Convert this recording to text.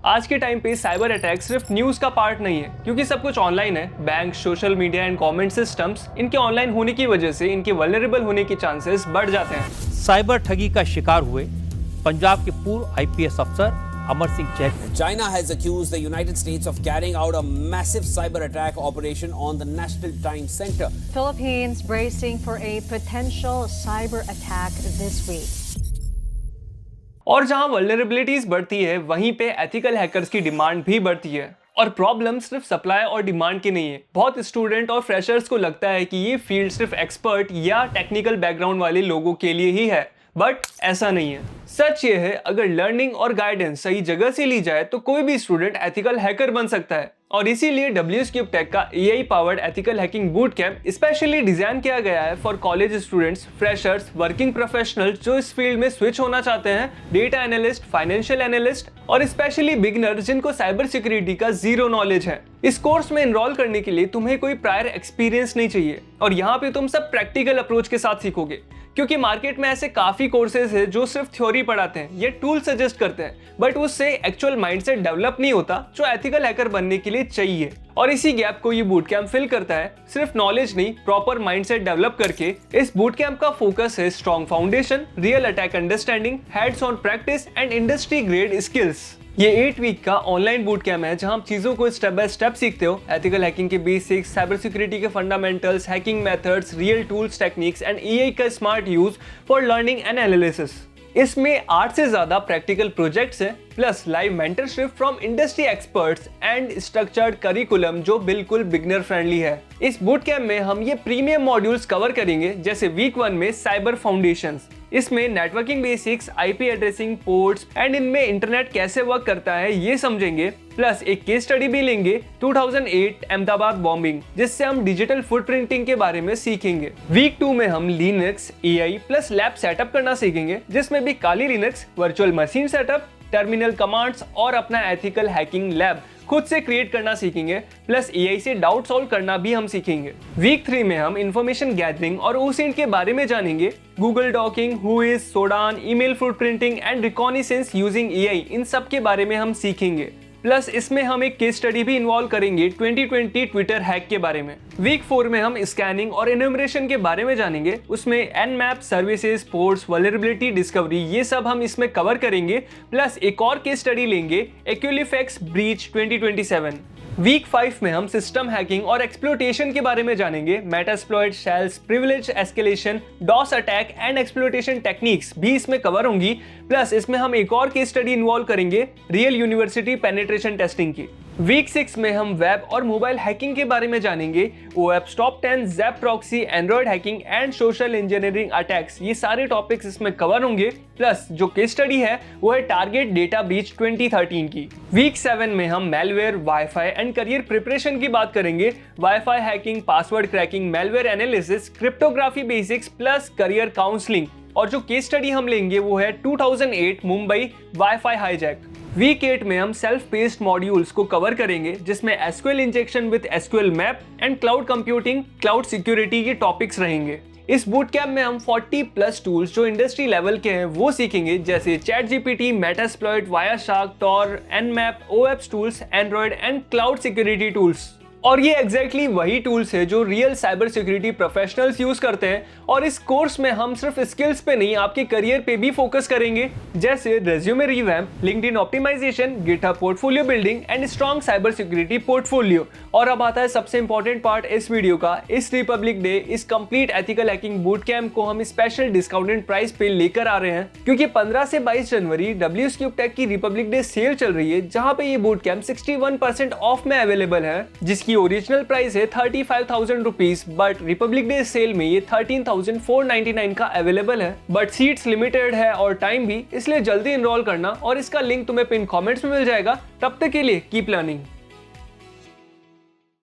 आज के टाइम पे साइबर अटैक सिर्फ न्यूज का पार्ट नहीं है, क्योंकि सब कुछ ऑनलाइन है। Bank, social media and government systems, इनके ऑनलाइन होने की वजह से इनके वल्नरेबल होने के चांसेस बढ़ जाते हैं। साइबर ठगी का शिकार हुए पंजाब के पूर्व आईपीएस अफसर Amar Singh Chaik. China has accused the United States of carrying out a massive cyber attack operation on the National Time Center. Philippines bracing for a potential cyber attack this week. और जहां वल्नरेबिलिटीज बढ़ती है, वहीं पे एथिकल हैकर्स की demand भी बढ़ती है। और प्रॉब्लम सिर्फ सप्लाई और डिमांड की नहीं है। बहुत स्टूडेंट और फ्रेशर्स को लगता है कि ये फील्ड सिर्फ एक्सपर्ट या टेक्निकल बैकग्राउंड वाले लोगों के लिए ही है, बट ऐसा नहीं है। सच ये है, अगर लर्निंग और गाइडेंस सही जगह से ली जाए तो कोई भी स्टूडेंट एथिकल हैकर बन सकता है। और इसीलिए WSCube Tech का AI powered ethical hacking boot camp specially design किया गया है for college students, freshers, working professionals जो इस फील्ड में स्विच होना चाहते हैं, डेटा एनालिस्ट, फाइनेंशियल एनालिस्ट और स्पेशली बिगिनर जिनको साइबर सिक्योरिटी का जीरो नॉलेज है। इस कोर्स में एनरोल करने के लिए तुम्हें कोई प्रायर एक्सपीरियंस नहीं चाहिए और यहाँ पे तुम सब प्रैक्टिकल अप्रोच के साथ सीखोगे, क्योंकि मार्केट में ऐसे काफी कोर्सेज है जो सिर्फ थ्योरी पढ़ाते हैं, ये टूल सजेस्ट करते हैं, बट उससे एक्चुअल माइंडसेट डेवलप नहीं होता जो एथिकल हैकर बनने के लिए चाहिए। और इसी गैप को ये बूट कैंप फिल करता है, सिर्फ नॉलेज नहीं, प्रॉपर माइंडसेट डेवलप करके। इस बूट कैंप का फोकस है strong foundation, real attack understanding, hands on practice and industry grade skills. ये 8 वीक का ऑनलाइन बूट कैंप है जहां आप चीजों को स्टेप बाय स्टेप सीखते हो। एथिकल हैकिंग के बेसिक्स, साइबर सिक्योरिटी के fundamentals, hacking methods, real tools, techniques and AI का smart use for learning and analysis. इसमें 8 से ज्यादा प्रैक्टिकल प्रोजेक्ट्स हैं, plus live mentorship from industry experts and structured curriculum जो बिल्कुल बिगनर फ्रेंडली है। इस बूट कैंप में हम ये प्रीमियम मॉड्यूल्स कवर करेंगे, जैसे वीक 1 में साइबर फाउंडेशंस। इसमें networking basics, IP addressing, ports and इनमें इंटरनेट कैसे वर्क करता है ये समझेंगे, प्लस एक केस स्टडी भी लेंगे 2008 अहमदाबाद बॉम्बिंग, जिससे हम डिजिटल फुटप्रिंटिंग के बारे में सीखेंगे। वीक 2 में हम Linux, AI plus lab setup करना सीखेंगे, जिसमें भी Kali Linux, virtual machine setup, terminal commands और अपना एथिकल हैकिंग लैब खुद से क्रिएट करना सीखेंगे, प्लस AI से डाउट सॉल्व करना भी हम सीखेंगे। वीक 3 में हम इंफॉर्मेशन गैदरिंग और OSINT के बारे में जानेंगे, Google dorking, whois, Shodan, email footprinting and reconnaissance using AI, इन सब के बारे में हम सीखेंगे। प्लस इसमें हम एक केस स्टडी भी इन्वॉल्व करेंगे 2020 ट्विटर हैक के बारे में। वीक 4 में हम स्कैनिंग और एन्यूमरेशन के बारे में जानेंगे, उसमें Nmap, services, ports, vulnerability discovery, ये सब हम इसमें कवर करेंगे। प्लस एक और केस स्टडी लेंगे, Equifax ब्रीच 2027। वीक 5 में हम सिस्टम हैकिंग और एक्सप्लॉइटेशन के बारे में जानेंगे, Metasploit, shells, privilege escalation, DoS attack and exploitation techniques भी इसमें कवर होंगी। प्लस इसमें हम एक और केस स्टडी इन्वॉल्व करेंगे, रियल यूनिवर्सिटी पेनिट्रेशन टेस्टिंग की। वीक 6 में हम वेब और मोबाइल हैकिंग के बारे में जानेंगे, OAuth top 10, zap proxy, Android hacking and social engineering attacks, ये सारे टॉपिक्स इसमें कवर होंगे। प्लस जो केस स्टडी है वो है टारगेट डेटा ब्रीच 2013 की। वीक 7 में हम malware, wifi and career preparation की बात करेंगे, wifi hacking, password cracking, malware analysis, cryptography basics plus career counselling. और जो केस स्टडी हम लेंगे वो है 2008 मुंबई वाईफाई हाईजैक। वीक 8 में हम सेल्फ पेस्ड मॉड्यूल्स को कवर करेंगे, जिसमें SQL injection with SQL map and cloud computing, cloud security के टॉपिक्स रहेंगे। इस बूट कैंप में हम 40 प्लस टूल्स जो इंडस्ट्री लेवल के हैं वो सीखेंगे, जैसे ChatGPT, Metasploit, Wireshark, Tor, Nmap, OAuth tools, Android and cloud security tools. और ये एग्जैक्टली वही टूल्स है जो real cyber security professionals use करते हैं। और इस कोर्स में हम सिर्फ स्किल्स पे नहीं, आपके करियर पे भी फोकस करेंगे, जैसे resume revamp, LinkedIn optimisation, GitHub portfolio building and strong cyber security portfolio. और अब आता है सबसे इंपॉर्टेंट पार्ट इस वीडियो का, इस रिपब्लिक डे इस complete ethical hacking boot camp को हम स्पेशल डिस्काउंटेड प्राइस पे लेकर आ रहे हैं, क्योंकि 15 से 22 जनवरी WSCube Tech की रिपब्लिक डे सेल चल रही है, जहां पे ये बूट कैंप 61% ऑफ में अवेलेबल है, जिसकी ओरिजिनल प्राइस है 35,000 rupees, but republic day sale में ये 13,499 का अवेलेबल है। बट सीट्स लिमिटेड है और टाइम भी, इसलिए जल्दी एनरोल करना, और इसका लिंक तुम्हें पिन कमेंट्स में मिल जाएगा। तब तक के लिए कीप लर्निंग।